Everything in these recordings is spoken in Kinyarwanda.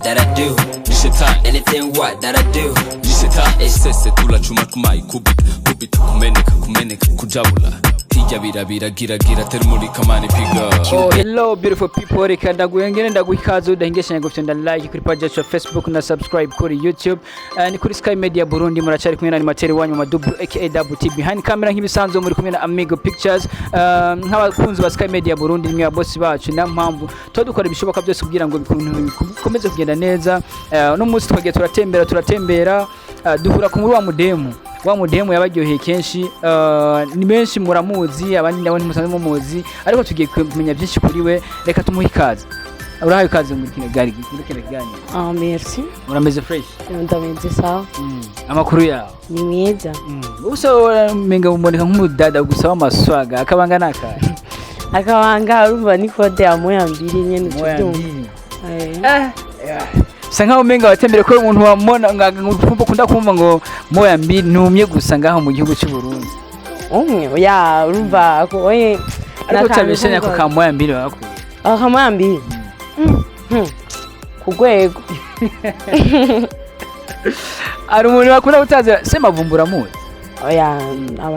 that I do. Shetani. Anything what that I do. Shetani. Sese tulachuma kumai kubita kumeneka kujabula. Oh, hello beautiful people, reka ndaguyengene ndaguhikaze udahingeshanya gufyonda like kuri page ya Facebook na subscribe kuri YouTube ni kuri Sky Media Burundi. Muracari kumwe na animateur wanyu madubu aka Double T behind camera nk'ibisanzwe muri kumwe na Amigo Pictures nk'abakunzi ba Sky Media Burundi nimwe boss bacu na mpamvu dukora ibishoboka byose kugira ngo bikomeze kugenda neza. No munsi twagiye turatembera duhura ku muri wa mudemu yabaryoheye kenshi ni menshi muramuzi abandi nabo ntimusanzwe muzi ariko tugiye kumenya byinshi kuri we. Reka tumuhe ikaze. Urahaye ikaze muri kino gari. Merci. Murameze fresh? Ndameze sawa. Amakuru yawe ni mwiza. Uso menga umoneka nk'umudada gusaba amaswaga akabanga naka. Akabanga urumva ni kode ya moya mbiri nyene cyudumva. Sanga umenga watembere ko umuntu wamona ngakunda kumva ngo moya mbiri numye gusa ngaho mu gihugu cy'u Burundi. Ya urumva ko oye ariko tabishanya ko ka moya mbiri wako. Ka moya mbiri. Kugwego. Ari umuntu bakunda utaza sema vumbura muzi. Oya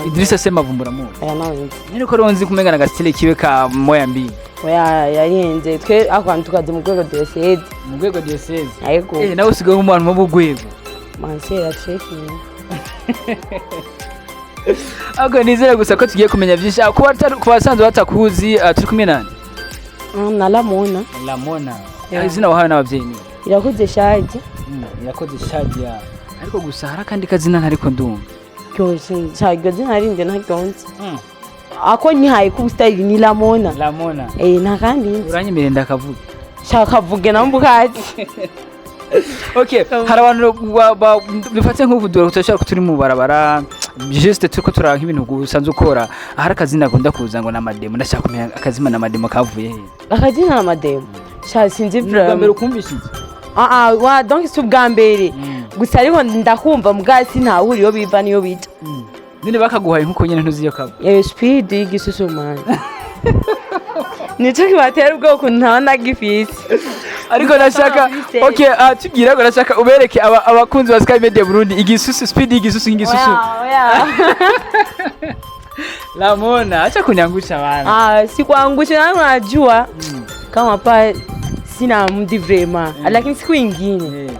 Idrissa sema vumbura muzi. Oya nawe. Niko ronzi kumenga na gastile kiwe ka moya mbiri. Oya yayenze twe akwantu tukaze mu rwego diocese. Mu rwego diocese. Ayego. Nawe usigaye umuntu mu bugwego. Mansera checking. Ako nizera gusa ko tugiye kumenya byinshi ku basanzwe batakuzi turi kumwe nani? Na Ramona. Ramona. Izina wahawe n'abavyeyi ni? Irakoze Shaje. Irakoze Shaje ya. Ariko gusa harakandi kazina ntariko ndumva. Cyose cyagwe zinarinde ntagonze. Ako nyihaye ku style ni Ramona. Nakandi uranyemere ndakavuga. Shaka vuge nambukazi. Okay, hari abantu bifatse nk'ubudoro utashaka turi mu barabara juste turiko turanka ibintu gusanzwe ukora. Hari akazina akunda kuza ngo namademo ndashaka kumenya akazima namademo kavuye he. Akazina namademo. Sha sinzi vraiment. Mbere ukumvishije. Wa donc subgambere. Gusa ariko ndakumva mugasi nta huriyo biva niyo bita. Nine bakaguhaye nkuko nyene ntuziyo kabo. Speed IGISUSU man. Nico kibatera ubwoko ntabona gifisi. Ariko nashaka okay tugira ngo nashaka ubereke abakunzi ba Sky Media Burundi IGISUSU speed IGISUSU. Ramona acha kunyangusha bana. Si kuangusha na unajua kama pa sina mdi vraiment lakini siku nyingine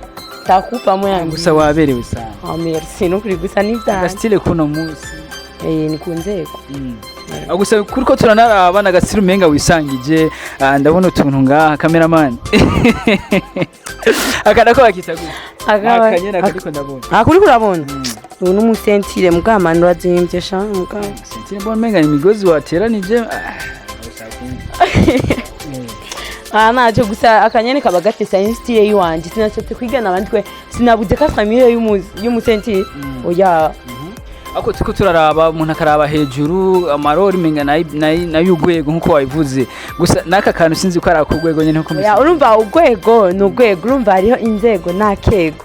takupa moya gusa waberewe sana. Merci no kuri gusa nivya. Style kuno munsi. Nikunzeko. Gusa kuriko turanaraba na gasiru menga wisangije ndabona utuntu ngaha cameraman. Akadako bakitaguye. Akanyena kadiko ndabona. Akuri kurabona. Ubu n'umusentire mukamano azimvye sha mukama. Sentire mbona menga imigozi wateranije. Nacho gusa akanyene kaba gatesa style yiwanje sinacyo kwigana abandi kwe sinabuze ka famille y'umusentire. Oya. Ako tuko turaraba umuntu akaraba hejuru amarori menga na y'ugwego nkuko wabivuze gusa naka kantu sinzi ko ari akugwego nyene nkuko ya urumva ugwego n'ugwego urumva hariho inzego nakego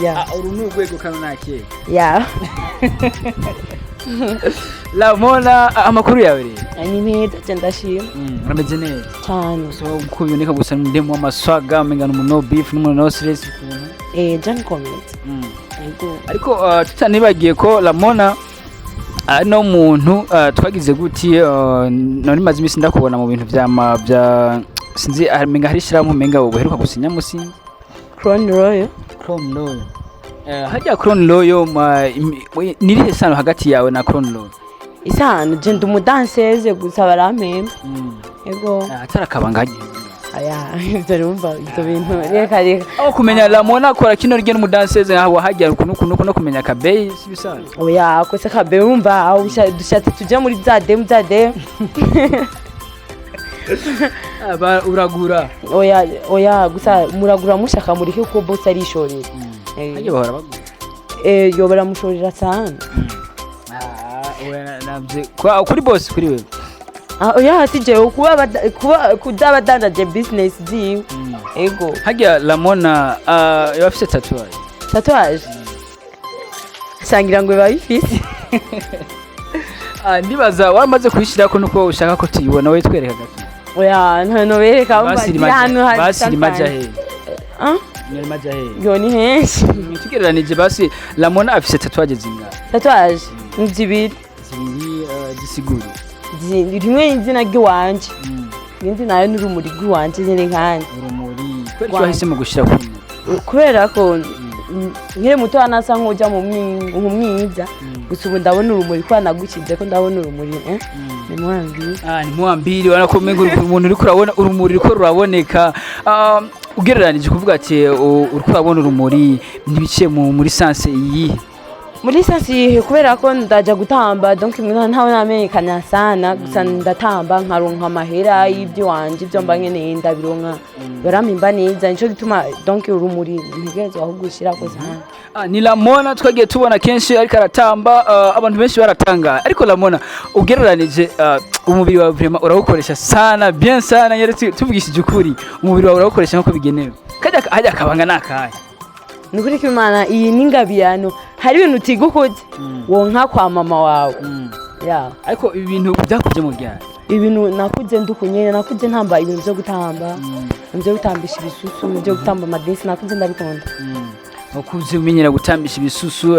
ya urumva ugwego kana nakego ya Ramona amakuru yawe rero ni meza cyandashima urameze neza cyane so uko biboneka gusa ndemo amaswaga menga no beef no stress John comment ariko tutanibagiye ko Ramona no muntu twagize guti none maze imisi ndakubona mu bintu bya sinzi menga hari shiramu menga ubuheruka gusinya musinzi Crown Royal hajya Crown Royal nirihe sano hagati yawe na Crown Royal? Isano je ndumudanseze gusa barampemba ego atarakabanganye aya ndumva ibyo bintu reka aho kumenya Ramona akora kino rye n'umudanseze aho hajya kuno no kumenya kabeyi sibisana oya ko se kabeyi umva aho dushatse tujya muri za dem uragura oya gusa muragura mushaka muri ko boss ari ishorera ajye bahora bagura yo baramushorera cyane nabye kuri boss kuri wewe oya tije kuba kudabadandaje business zi ego hajya Ramona yafise tatouage sangira ngo bayifise ndibaza wamaze kwishira ko nuko ushaka ko tuyibona we twereka gato oya no bereka hano basiri maja he Mwari maja he yo ni henshi tugereranije basi Ramona afise tatouage zingahe tatouage ni zibiri zisigura rimwe izina ry'iwanje nindi nayo n'urumuri rw'iwanje nyene nkanje urumuri kweri wahisemo gushira kuri kubera ko nkire muto anasa nk'ujya mu mwiza gusa ubu ndabona urumuri ko nagukize ko ndabona urumuri ni mwambiri ni mwambiri wana ko mengo umuntu uri kurabona urumuri ko ruraboneka ugereranije kuvuga ati uri kurabona urumuri ntibice muri sanse iyi muri sansi kubera ko ndaja gutamba donc ntawe namenyekana sana gusa ndatamba nkaronka amahera y'ibyo wanje ibyo mba nkeneye ndabironka barampimba neza nico gituma donc urumuri ntigeze aho gushira ko sana ni Ramona twagiye tubona kenshi ariko aratamba abantu benshi baratanga ariko Ramona ugereranije umubiri wawe vraiment urawukoresha sana bien sana yeretse tuvugishije ukuri umubiri wawe urawukoresha nko bigenewe kajya akabanga nakaye nukuri kimana iyi ningabirano hari ibintu utigukoze wonka kwa mama wawe ariko ibintu byakuje mu byaro ibintu nakuze ndukunye nakuze ntamba ibintu byo gutamba byo gutambisha ibisusu byo gutamba amadesi nakuze ndabikunda ukuze umenyera gutambisha ibisusu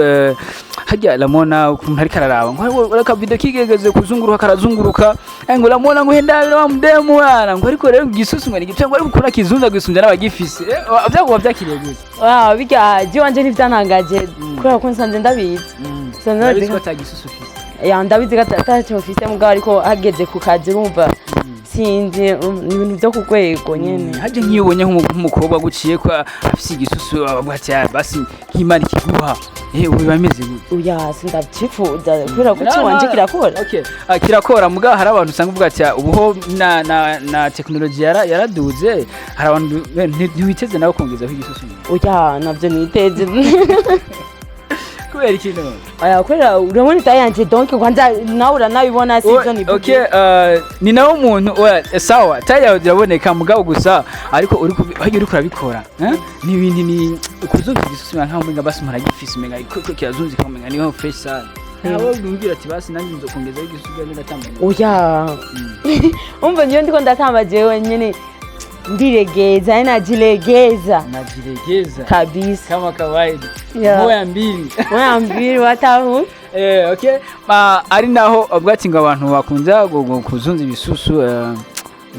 hajya Ramona ukuntu ari kararaba ngo uraka video kigegeze kuzunguruka karazunguruka ngo Ramona ngo hendabira wa mudemu wana ngo ariko rero igisusu ngo nigipye ngo ariko ukora kizunza gusumvya n'abagifise byagwa byakiriye gute bijya je wanje nivyantangaje kubera ko nsanze ndabizi sanze ko atagisusu ufise ndabizi gatatu ufise mugabo ariko hageze ku kazi urumva sinzi ibintu byo kugwego nyene haje nkiyobonye nk'umukobwa guciye ko afise igisusu abagwati basi nk'imana kiguha ubu bameze gute sindabyifuza kubera ko wanje kirakora kirakora mugabo hari abantu usanga uvuga ati ubuho na technology yaraduze hari abantu ntiwiteze nawe kongeza kw'igisusu navyo niteze kubera ikintu kubera urabona itayanje donc kwanza nawe uranabibona season ni nawe umuntu sawa tayawe iraboneka mugabo gusa ariko uri kurabikora ni ibintu ni ukuzumva igisusu nka basi muragifise menga iko kirazunzi ko menga niho fresh sana nawe umbwira ati basi nanjye nzokongeza igisusu byo ndatamba umva niyo ndiko ndatamba jewe nyene ndiregeza najilegeza kabisa kama kawaida moya mbili watahu ari naho ubwati ngo abantu bakunza kuzunza ibisusu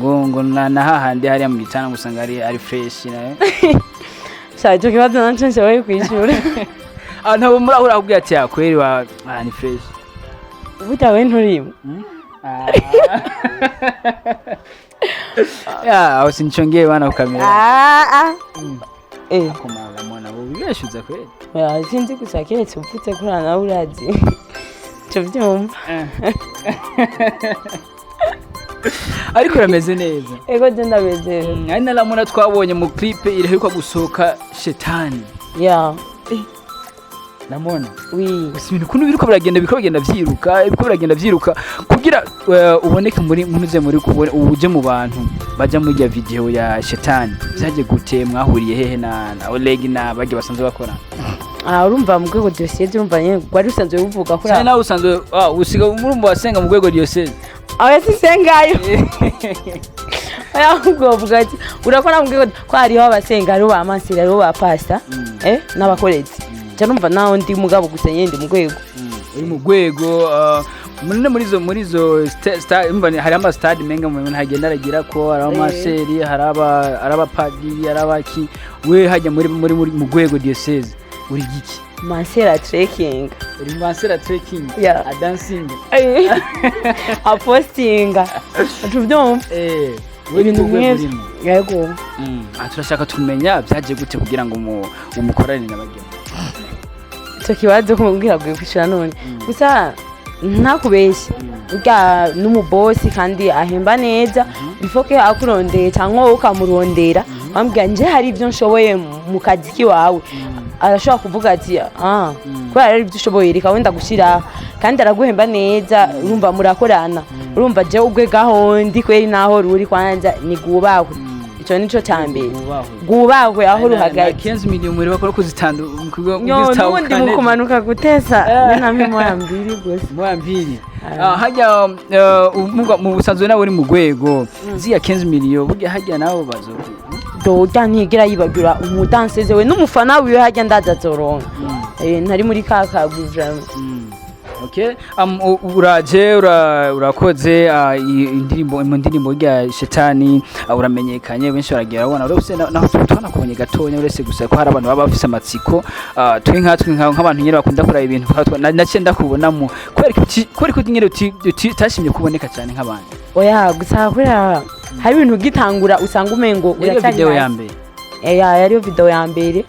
ngo na hahandi hari mu gitana gusanga ari fresh nayo cyo kibazo nanco nshoboye kwishura ntabo murahura kubwira ati yakweri ni fresh butawe nturimo aho sinchongeye bana ukamera akomara mwana bo bibeshuza kweli sinzi gusa keretse upfutse kurana nawe urazi cyo byumva ariko rameze neza ego je ndabeze ari na Ramona twabonye mu clip iriheruka gusohoka Shetani Ramona ibintu kuntu biriko biragenda vyiruka kugira uboneke munuze muri kubona uje mu bantu baja muri ya video ya Shetani byaje gute mwahuriye hehe na OLEGUE na bagiye basanzwe bakora urumva mu rwego diocese urumva nyene gwari usanzwe uvuga kuri nawe usanzwe usiga murumva wasenga mu rwego diocese sisengayo ahubwo uvuga ati urakora mu rwego ko hariho abasenga ari ba mansira ari ba pastor n'abakorezi cyarumva naho ndi mugabo gusa yende mu rwego uri mu rwego muri zo hari ama stade menga mu ntagenda aragira ko ari amaseri hari abapadiri hari abaki we hajya muri mu rwego diocese uri giki mansera trekking uri mansera trekking a dancing a posting tuvyumva ibintu mwese yego turashaka tumenya byaje gute kugira ngo umukorane n'abageni cyo kibazo kumbwira gwe kwishura none gusa ntakubeshye urya n'umubosi kandi ahemba neza bifoke akurondeye cyangwa ukamurondera ambwira nje hari ibyo nshoboye mu kazi kiwawe arashobora kuvuga ati kubera ari ibyo ushoboye reka wenda gushira kandi araguhemba neza urumva murakorana urumva je ubwe gahondi kweri naho ruri kwanza ni gubahwe ico nico cyambere gubahwe aho ruhagaze 15 million muri bakora kuzitandu n'ubundi mu kumanuka gutesa n'amwe moyambiri gose moyambiri hajya mu busanzwe nawe uri mu rwego ziya 15 million burya hajya nawo bazo dojya ntigera yibagira umudanseze we n'umufana wiwe hajya ndaza azoronka ntari muri kakaguvura. Okay, uraje urakoze indirimbo ya Shetani uramenyekanye benshi baragira ubona urose naho tubona kubonye gatonya urese gusa ko hari abantu baba bafise amatsiko twe nk'abantu nyine bakunda kuraba ibintu nace ndakubonamo kwereka nyine utashimye kuboneka cyane nk'abandi. Oya gusa kurera hari ibintu gitangura usanga umengo uracyari video ya mbere yariyo video ya mbere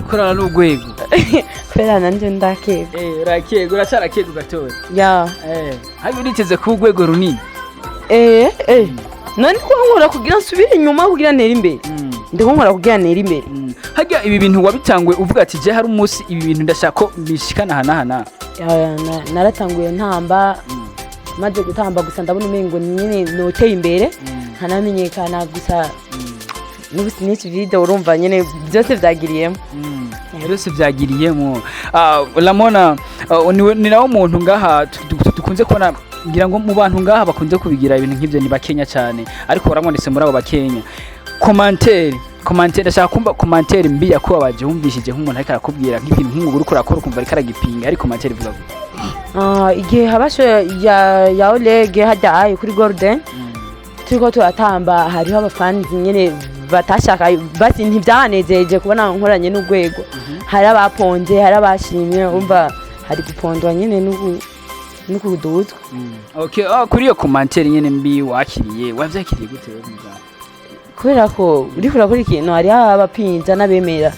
ukorana n'urwego kwera nanje ndakega urakega uracarakega gatoya hari uriteze ku rwego runini none ko nkora kugira nsubire inyuma kugira nera imbere ndiko nkora kugira nera imbere hajya ibi bintu wabitangwe uvuga ati je hari umunsi ibi bintu ndashaka ko bishikana hana naratanguye ntamba maze gutamba gusa ndabona umengo nyine noteye imbere nkanamenyekana gusa n'ubusi n'iki video urumva nyene byose byagiriyemo byose byagiriyemo. Ramona ni nawo muntu ngaha dukunze kubona ngira ngo mu bantu ngaha bakunze kubigira ibintu nk'ibyo ni bakenya cyane ariko baramwanditse muri abo bakenya commentaire ndashaka kumva commentaire mbi yakubabaje humvishije nk'umuntu ariko arakubwira nk'ibintu nk'umuguru urakora ukumva ariko aragipinga ariko commentaire ivuga igihe habasho ya OLEGUE hajya kuri Golden turiko turatamba hariho abafans nyene batashaka basi ntibyanezeje kubona nkoranye n'urwego hari abaponze hari abashimye umva hari gupondwa nyene n'ukuduzwa. Okay, kuri iyo commentaire nyene mbi wakiriye wavyakiriye gute wewe mugabo? Kubera ko uri kurakora ikintu hari abapinza n'abemera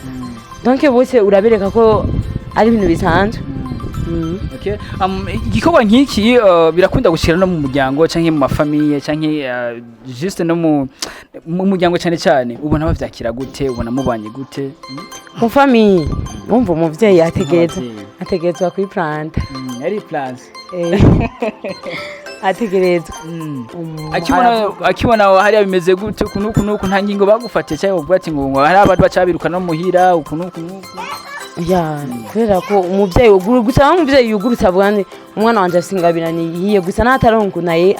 donc bose urabereka ko ari ibintu bisanzwe. Okay, igikorwa nk'iki birakunda gushira no mu muryango canke mu mafamiye canke juste no mu muryango cyane ubona bavyakira gute ubona mubanye gute mu famiye umva umuvyeyi ategerezwa kuri planta ari plants ategerezwa akibona hari bimeze gute kunuku nta ngingo bagufate cyangwa uvuga ati ngo hari abantu bacabiruka no muhira ukunuku kubera ko umuvyeyi gusa umuvyeyi yugurutsa bwane umwana wanje asingabiraniye gusa nataronku naye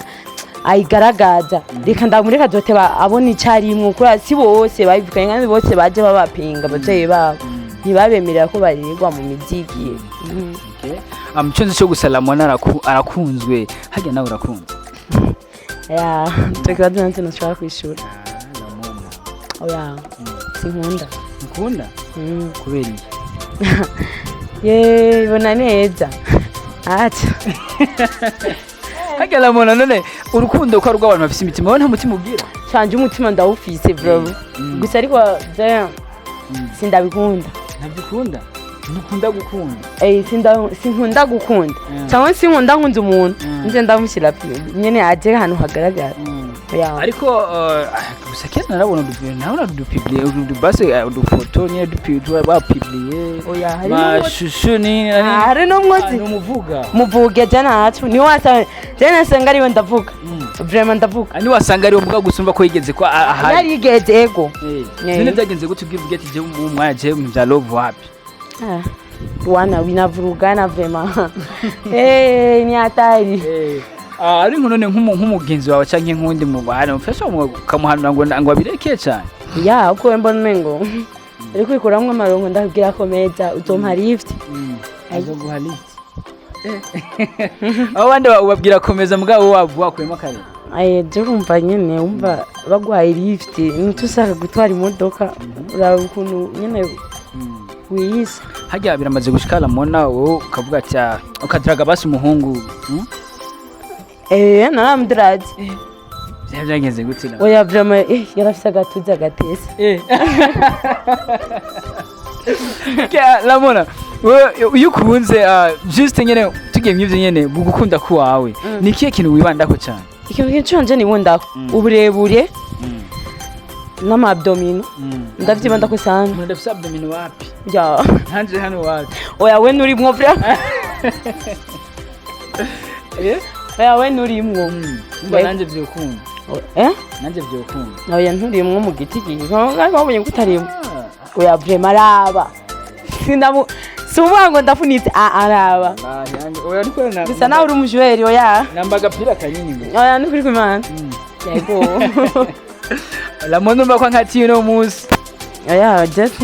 ayigaragaza reka ndamureka dote abona icari mu kuri si bose babivukanye kandi bose baje babapinga abavyeyi babo ntibabemerera ko barirwa mu miziki. Amchonze cyo gusa Ramona arakunzwe hajya nawe urakunze tukibaza nanjye nashaka kwishura sinkunda kubera iki bona neza hajya Ramona none urukundo ko rw'abantu bafise imitima wowe nta mutima ubwira canje umutima ndawufise bro gusa ariko sindabikunda ntabikunda ndukunda gukunda sinkunda gukunda cyangwa sinkunda nkunze umuntu nje ndamushyira nyene aje hano hagaragara ariko gusa kera narabona udupublier udubase udufoto nyene dupidwa bapublier mashusho ni hari no mwozi muvuge je nacu ni wasa je nasanga ariwe ndavuga vraiment ndavuga ni wasanga ariwe mvuga gusumva ko yigeze ko ahari yarigeze ego none byagenze gute ubwivuge ati je umwanya je mu bya love wapi wana winavurugana vraiment ni hatari ari none nk'umugenzi wawe canke nkundi mu bana ufasha ukamuhanura ngo abireke cyane uko mbona mengo ari kwikuramwe amarongo ndabwira ko meza uzompa lift azoguha lift abandi ubabwira komeza mugabo wakuyemo kare je kumva nyene umva bagwaye lift nutusaka gutwara imodoka urakuntu nyene wiyisa hajya biramaze gushika Ramona wowe ukavuga ati ukadiraga basi umuhungu naramdrad byagenze gute oya vraiment yarafise agatuza gatese Ramona uyu kubunze juste nyene tugiye mwivye nyene gukunda ku wawe nikiye kintu wibandako cyane ikintu cyanje ni wondako uburebure n'amabdomino ndavyibandako sana ndafise abdomino wapi hanje hano wapi oya we nurimwo vraiment oya we nurimwo nanje vyokunda nanje vyokunda oya nturimwo mu giti gihe babonye kutarimwo oya vraiment araba sindamu suvuga ngo ndafunitse araba oya ariko bisa nawe uri umujweri oya nambaga pira kanini oya nukuri kwimana yego Ramona umva ko nkati no musi oya just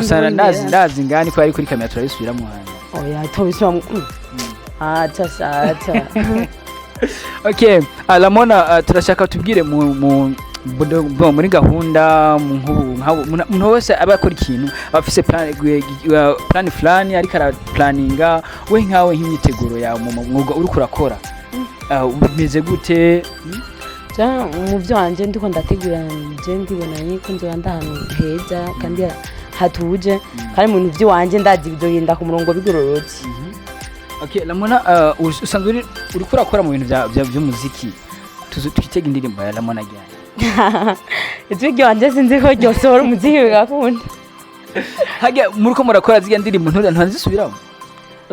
usana ndazi ngani ko ari kuri kamera turabisubiramo hano oya tobisubiramo acha okay Ramona turashaka tubwire muri gahunda umuntu wese abakora ikintu abafise plan fulani ariko ara planninga we nkawe nk'imyiteguro yawe mu mwuga uri kurakora bimeze gute mu byo wanje ndiko ndategura nje ndibona yuko nzo ndahantu heza kandi hatuje kandi mu byo wanje ndazi bizoyenda ku murongo bigororotse. Okay Ramona usanzwe uri kurakora mu bintu by'umuziki twitega indirimbo ya Ramona cyane Ijwi wanje sinzi ko ryosohora umuziki bigakunda hage muriko murakora ziya ndirimbo ntazisubiramo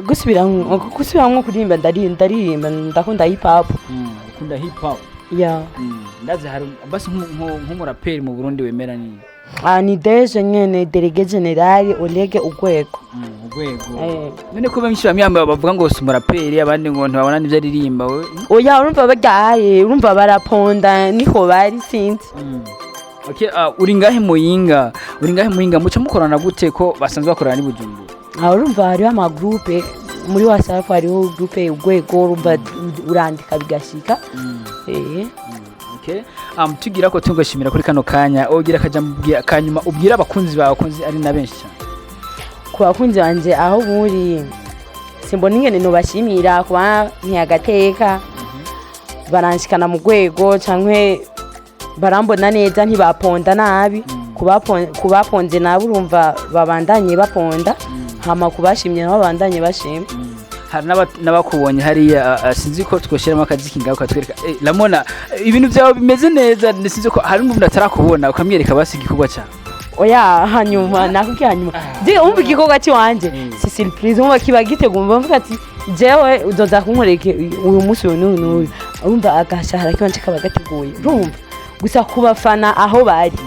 gusubiramo kuririmba ndaririmba ndakunda hip hop ukunda hip hop ya ndaze hari basi nk'umuraperi mu Burundi wemera ni ni deje nyene délégué général OLEGUE ugwego none ko bamwishyura myamba bavuga ngo umuraperi abandi ngo ntibabona nivyo aririmba we oya urumva bagaye urumva baraponda niho bari sinzi okay uri ngahe muyinga muca mukorana gute ko basanzwe bakorana ni Bujumbura urumva hariho ama groupe muri WhatsApp hariho groupe ugwego urumva urandika bigashika okay tugira ko tungashimira kuri kano kanya ogira kaja mubwira kanyuma ubwira abakunzi bawe kunzi ari na benshi cyane ku bakunzi banje aho muri simbona ingene no bashimira kuba ntiyagateka baranshikana mu gwego cankwe barambona neza ntibaponda nabi kubaponze nabi urumva babandanye baponda hama kubashimye nabo babandanye bashima hari n'abakubonye hariya sinzi ko twoshiramo akaziki ngaho katwereka Ramona ibintu byawe bimeze neza sinzi ko hari umuntu atarakubona ukamwereka basi igikorwa cyawe oya hanyuma nakubwiye hanyuma je umva igikorwa cy'iwanje si surprise umva kiba gitegumva mvuga ati jewe uzoza kunkoreke uyu munsi n'uyu urumva agashahara kiwanje kaba gateguye urumva gusa kubafana aho bari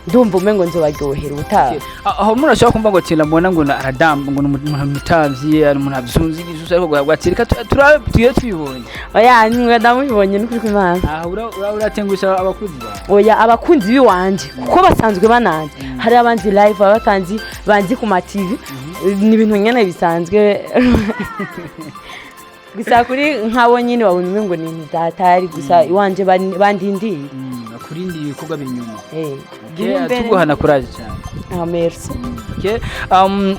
ndumva umengo nzobaryohera ubutaha aho umuntu ashobora kumva ngo Ramona ngo aradamba ngo umuntu mutavye ari umuntu abyunze igisusu ariko gwatsereka turiye twibonye oya nimwe ndamubonye n'ukuri kw'Imana uratengusha abakunzi bawe oya abakunzi biwanje kuko basanzwe bananje hari abandi live abatanzi banzi ku ma TV ni ibintu nyene bisanzwe gusa kuri nkabo nyine babona umengo ni ndatari gusa iwanje bandindiye kurindi ibikorwa binyuma imbere tuguhana kuraje cyane merci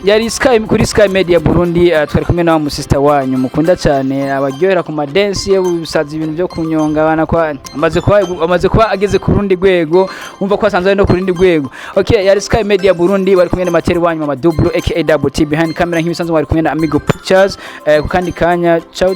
yari kuri Sky Media Burundi twari kumwe na mu sister wanyu mukunda cyane abaryohera ku madensi y'ubusazi ibintu byo kunyonga abana kwa amaze kuba ageze ku rundi rwego umva ko asanzwe no ku rundi rwego yari Sky Media Burundi bari kumwe na materi wanyu mama double aka double T behind camera nk'ibisanzwe bari kumwe na Amigo Pictures ku kandi kanya ciao